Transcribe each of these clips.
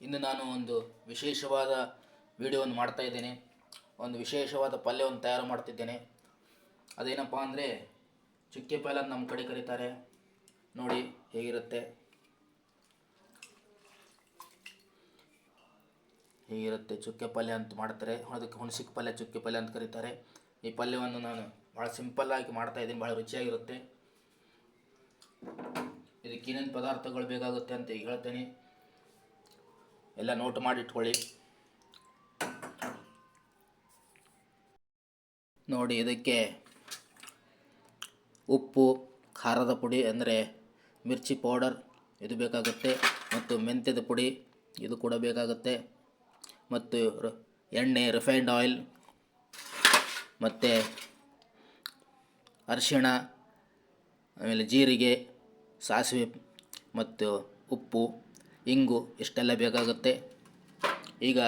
ಇಂದು ನಾನು ಒಂದು ವಿಶೇಷವಾದ ವಿಡಿಯೋವನ್ನು ಮಾಡ್ತಾ ಇದ್ದೇನೆ. ಒಂದು ವಿಶೇಷವಾದ ಪಲ್ಯವನ್ನು ತಯಾರು ಮಾಡ್ತಿದ್ದೇನೆ. ಅದೇನಪ್ಪ ಅಂದರೆ ಚುಕ್ಕೆ ಪಲ್ಯ ಅಂತ ನಮ್ಮ ಕಡೆ ಕರೀತಾರೆ. ನೋಡಿ ಹೇಗಿರುತ್ತೆ. ಚುಕ್ಕೆ ಪಲ್ಯ ಅಂತ ಮಾಡ್ತಾರೆ. ಅದಕ್ಕೆ ಹುಣಸಿಗೆ ಪಲ್ಯ, ಚುಕ್ಕೆ ಪಲ್ಯ ಅಂತ ಕರೀತಾರೆ. ಈ ಪಲ್ಯವನ್ನು ನಾನು ಭಾಳ ಸಿಂಪಲ್ಲಾಗಿ ಮಾಡ್ತಾ ಇದ್ದೀನಿ. ಭಾಳ ರುಚಿಯಾಗಿರುತ್ತೆ. ಇದಕ್ಕೆ ಏನೇನು ಪದಾರ್ಥಗಳು ಬೇಕಾಗುತ್ತೆ ಅಂತ ಈಗ ಹೇಳ್ತೇನೆ. ಎಲ್ಲ ನೋಟ್ ಮಾಡಿ ಇಟ್ಕೊಳ್ಳಿ. ನೋಡಿ, ಇದಕ್ಕೆ ಉಪ್ಪು, ಖಾರದ ಪುಡಿ ಅಂದರೆ ಮಿರ್ಚಿ ಪೌಡರ್ ಇದು ಬೇಕಾಗುತ್ತೆ, ಮತ್ತು ಮೆಂತ್ಯದ ಪುಡಿ ಇದು ಕೂಡ ಬೇಕಾಗುತ್ತೆ, ಮತ್ತು ಎಣ್ಣೆ, ರಿಫೈನ್ಡ್ ಆಯಿಲ್, ಮತ್ತು ಅರಿಶಿಣ, ಆಮೇಲೆ ಜೀರಿಗೆ, ಸಾಸಿವೆ ಮತ್ತು ಉಪ್ಪು, ಇಂಗು ಇಷ್ಟೆಲ್ಲ ಬೇಕಾಗುತ್ತೆ. ಈಗ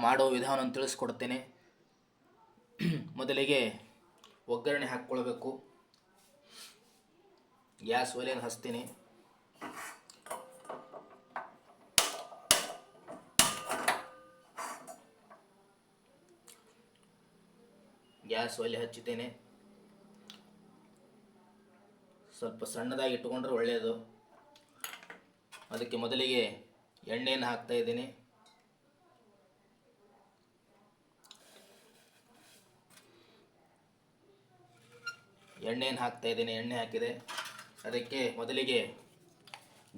ಮಾಡೋ ವಿಧಾನವನ್ನು ತಿಳಿಸ್ಕೊಡ್ತೇನೆ. ಮೊದಲಿಗೆ ಒಗ್ಗರಣೆ ಹಾಕ್ಕೊಳ್ಬೇಕು. ಗ್ಯಾಸ್ ಒಲೆಯನ್ನು ಹಚ್ತೀನಿ. ಗ್ಯಾಸ್ ಒಲೆ ಹಚ್ಚಿದ್ದೇನೆ. ಸ್ವಲ್ಪ ಸಣ್ಣದಾಗಿ ಇಟ್ಟುಕೊಂಡ್ರೆ ಒಳ್ಳೆಯದು. ಅದಕ್ಕೆ ಮೊದಲಿಗೆ ಎಣ್ಣೆಯನ್ನು ಹಾಕ್ತಾ ಇದ್ದೀನಿ. ಎಣ್ಣೆ ಹಾಕಿದೆ. ಅದಕ್ಕೆ ಮೊದಲಿಗೆ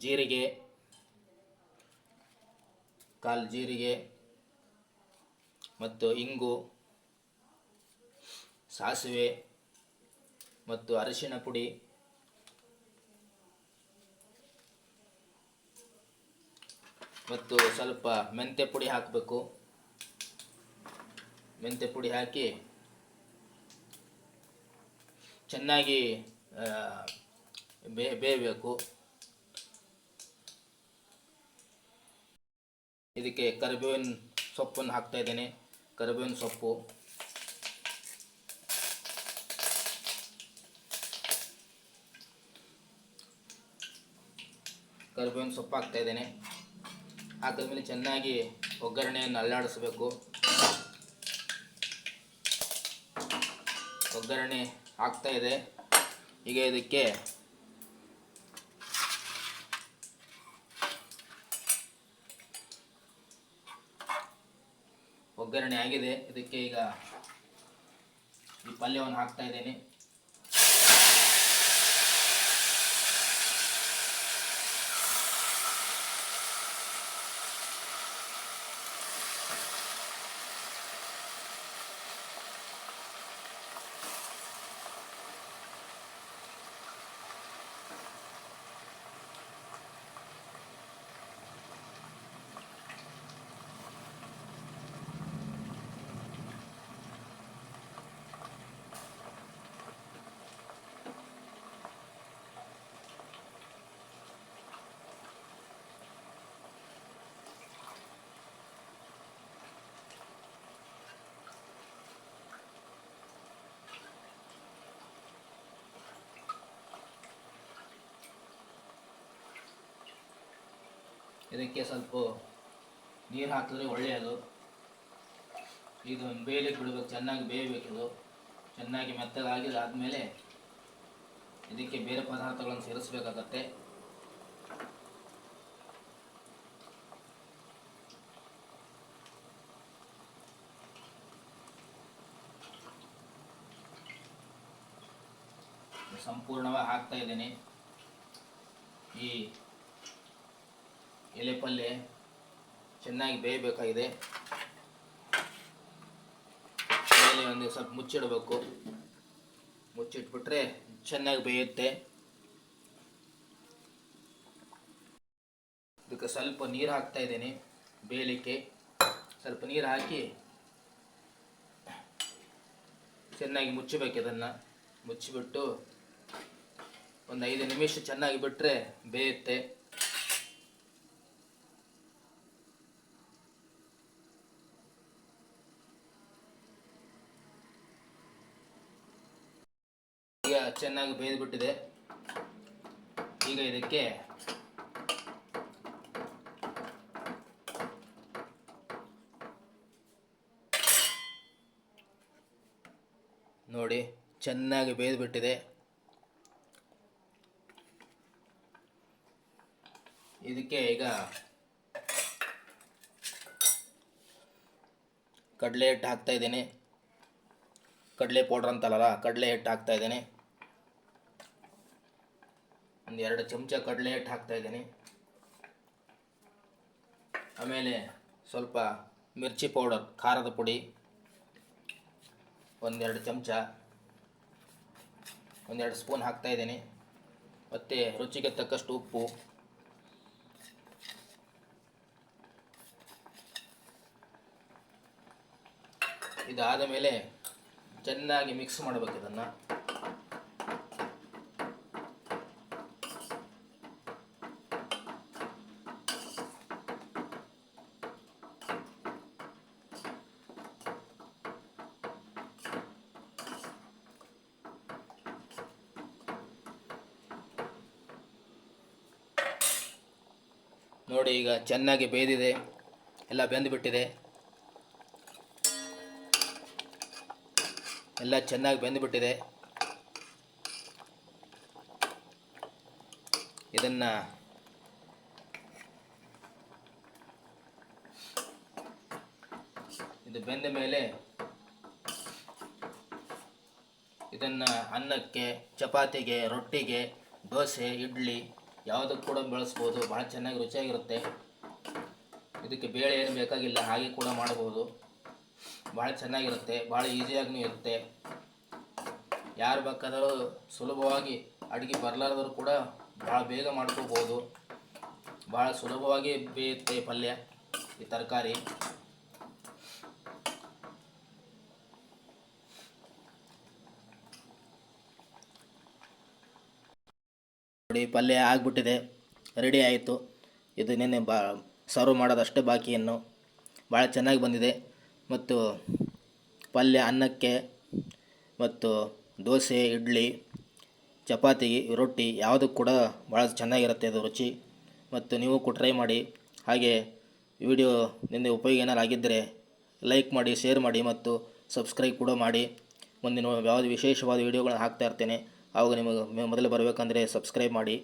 ಜೀರಿಗೆ, ಕಾಲು ಜೀರಿಗೆ ಮತ್ತು ಇಂಗು, ಸಾಸಿವೆ ಮತ್ತು ಅರಿಶಿಣ ಪುಡಿ, ಮತ್ತು ಸ್ವಲ್ಪ ಮೆಂತ್ಯ ಪುಡಿ ಹಾಕಬೇಕು. ಮೆಂತ್ಯ ಪುಡಿ ಹಾಕಿ ಚೆನ್ನಾಗಿ ಬೇಯಬೇಕು. ಇದಕ್ಕೆ ಕರಿಬೇವಿನ ಸೊಪ್ಪನ್ನು ಹಾಕ್ತಾ ಇದ್ದೇನೆ. ಕರಿಬೇವಿನ ಸೊಪ್ಪು, ಹಾಕ್ತಾ ಇದ್ದೇನೆ. ಹಾಕಿದ್ಮೇಲೆ ಚೆನ್ನಾಗಿ ಒಗ್ಗರಣೆಯನ್ನು ಅಲ್ಲಾಡಿಸಬೇಕು. ಒಗ್ಗರಣೆ ಆಗ್ತಾ ಇದೆ. ಈಗ ಇದಕ್ಕೆ ಒಗ್ಗರಣೆ ಆಗಿದೆ. ಇದಕ್ಕೆ ಈಗ ಈ ಪಲ್ಯವನ್ನು ಹಾಕ್ತಾ ಇದ್ದೇನೆ. ಇದಕ್ಕೆ ಸ್ವಲ್ಪ ನೀರು ಹಾಕಿದ್ರೆ ಒಳ್ಳೆಯದು. ಇದು ಬೇಯಲಿಕ್ಕೆ ಬಿಡಬೇಕು. ಚೆನ್ನಾಗಿ ಬೇಯಬೇಕಿದು. ಚೆನ್ನಾಗಿ ಮೆತ್ತಗಾಗಿದಾದ್ಮೇಲೆ ಇದಕ್ಕೆ ಬೇರೆ ಪದಾರ್ಥಗಳನ್ನು ಸೇರಿಸಬೇಕಾಗತ್ತೆ. ಸಂಪೂರ್ಣವಾಗಿ ಹಾಕ್ತಾ ಇದ್ದೇನೆ. ಈ ಎಲೆ ಪಲ್ಯ ಚೆನ್ನಾಗಿ ಬೇಯಬೇಕಾಗಿದೆ. ಮೇಲೆ ಒಂದು ಸ್ವಲ್ಪ ಮುಚ್ಚಿಡಬೇಕು. ಮುಚ್ಚಿಟ್ಬಿಟ್ರೆ ಚೆನ್ನಾಗಿ ಬೇಯುತ್ತೆ. ಇದಕ್ಕೆ ಸ್ವಲ್ಪ ನೀರು ಹಾಕ್ತಾ ಇದ್ದೇನೆ. ಬೇಯಲಿಕ್ಕೆ ಸ್ವಲ್ಪ ನೀರು ಹಾಕಿ ಚೆನ್ನಾಗಿ ಮುಚ್ಚಬೇಕು. ಇದನ್ನು ಮುಚ್ಚಿಬಿಟ್ಟು ಒಂದು 5 ನಿಮಿಷ ಚೆನ್ನಾಗಿ ಬಿಟ್ಟರೆ ಬೇಯುತ್ತೆ. ಈಗ ಚೆನ್ನಾಗಿ ಬೇಯ್ದುಬಿಟ್ಟಿದೆ. ಈಗ ಇದಕ್ಕೆ ಚೆನ್ನಾಗಿ ಬೇಯ್ದುಬಿಟ್ಟಿದೆ. ಇದಕ್ಕೆ ಈಗ ಕಡಲೆ ಹಿಟ್ಟು ಹಾಕ್ತಾ ಇದ್ದೀನಿ. ಕಡಲೆ ಪೌಡ್ರ್ ಅಂತಲ್ಲ, ಕಡಲೆ ಹಿಟ್ಟು ಹಾಕ್ತಾ ಇದ್ದೀನಿ. ಒಂದು 2 ಚಮಚ ಕಡಲೆ ಹಿಟ್ಟು ಹಾಕ್ತಾ ಇದ್ದೀನಿ. ಆಮೇಲೆ ಸ್ವಲ್ಪ ಮಿರ್ಚಿ ಪೌಡರ್, ಖಾರದ ಪುಡಿ 1-2 ಚಮಚ, 1-2 ಸ್ಪೂನ್ ಹಾಕ್ತಾ ಇದ್ದೀನಿ. ಮತ್ತು ರುಚಿಗೆ ತಕ್ಕಷ್ಟು ಉಪ್ಪು. ಇದಾದ ಮೇಲೆ ಚೆನ್ನಾಗಿ ಮಿಕ್ಸ್ ಮಾಡಬೇಕು ಇದನ್ನು. ನೋಡಿ, ಈಗ ಚೆನ್ನಾಗಿ ಬೇಯ್ದಿದೆ, ಎಲ್ಲ ಬೆಂದುಬಿಟ್ಟಿದೆ. ಎಲ್ಲ ಚೆನ್ನಾಗಿ ಬೆಂದುಬಿಟ್ಟಿದೆ. ಇದನ್ನು ಇದು ಬೆಂದ ಮೇಲೆ ಇದನ್ನು ಅನ್ನಕ್ಕೆ, ಚಪಾತಿಗೆ, ರೊಟ್ಟಿಗೆ, ದೋಸೆ, ಇಡ್ಲಿ ಯಾವುದಕ್ಕೆ ಕೂಡ ಬಳಸ್ಬೋದು. ಭಾಳ ಚೆನ್ನಾಗಿ ರುಚಿಯಾಗಿರುತ್ತೆ. ಇದಕ್ಕೆ ಬೇಳೆ ಏನು ಬೇಕಾಗಿಲ್ಲ, ಹಾಗೆ ಕೂಡ ಮಾಡಬಹುದು. ಭಾಳ ಚೆನ್ನಾಗಿರುತ್ತೆ, ಭಾಳ ಈಸಿಯಾಗಿಯೂ ಇರುತ್ತೆ. ಯಾರು ಬೇಕಾದರೂ ಸುಲಭವಾಗಿ ಅಡುಗೆ ಬರಲಾರ್ದರೂ ಕೂಡ ಭಾಳ ಬೇಗ ಮಾಡ್ಕೋಬೋದು. ಭಾಳ ಸುಲಭವಾಗಿ ಬೇಯುತ್ತೆ ಪಲ್ಯ, ಈ ತರಕಾರಿ. ನೋಡಿ, ಪಲ್ಯ ಆಗಿಬಿಟ್ಟಿದೆ, ರೆಡಿ ಆಯಿತು. ಇದು ನೆನ್ನೆ ಸರ್ವ್ ಮಾಡೋದಷ್ಟೇ ಬಾಕಿ. ಇನ್ನು ಭಾಳ ಚೆನ್ನಾಗಿ ಬಂದಿದೆ. ಮತ್ತು ಪಲ್ಯ ಅನ್ನಕ್ಕೆ ಮತ್ತು ದೋಸೆ, ಇಡ್ಲಿ, ಚಪಾತಿ, ರೊಟ್ಟಿ ಯಾವುದಕ್ಕೆ ಕೂಡ ಭಾಳ ಚೆನ್ನಾಗಿರುತ್ತೆ ಇದು ರುಚಿ. ಮತ್ತು ನೀವು ಕೂಡ ಟ್ರೈ ಮಾಡಿ. ಹಾಗೆ ವಿಡಿಯೋ ನಿಮಗೆ ಉಪಯೋಗ ಏನಾರು ಆಗಿದ್ದರೆ ಲೈಕ್ ಮಾಡಿ, ಶೇರ್ ಮಾಡಿ ಮತ್ತು ಸಬ್ಸ್ಕ್ರೈಬ್ ಕೂಡ ಮಾಡಿ. ಮುಂದಿನ ಯಾವುದು ವಿಶೇಷವಾದ ವಿಡಿಯೋಗಳನ್ನ ಹಾಕ್ತಾ ಇರ್ತೇನೆ. ಆವಾಗ ನಿಮಗೆ ಮೊದಲು ಬರಬೇಕಂದ್ರೆ ಸಬ್ಸ್ಕ್ರೈಬ್ ಮಾಡಿ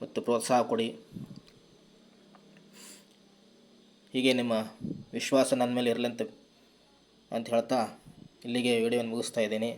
ಮತ್ತು ಪ್ರೋತ್ಸಾಹ ಕೊಡಿ. ಹೀಗೆ ನಿಮ್ಮ ವಿಶ್ವಾಸ ನನ್ನ ಮೇಲೆ ಇರಲಿ ಅಂತ ಹೇಳ್ತಾ ಇಲ್ಲಿಗೆ ವಿಡಿಯೋವನ್ನು ಮುಗಿಸ್ತಾ ಇದ್ದೀನಿ.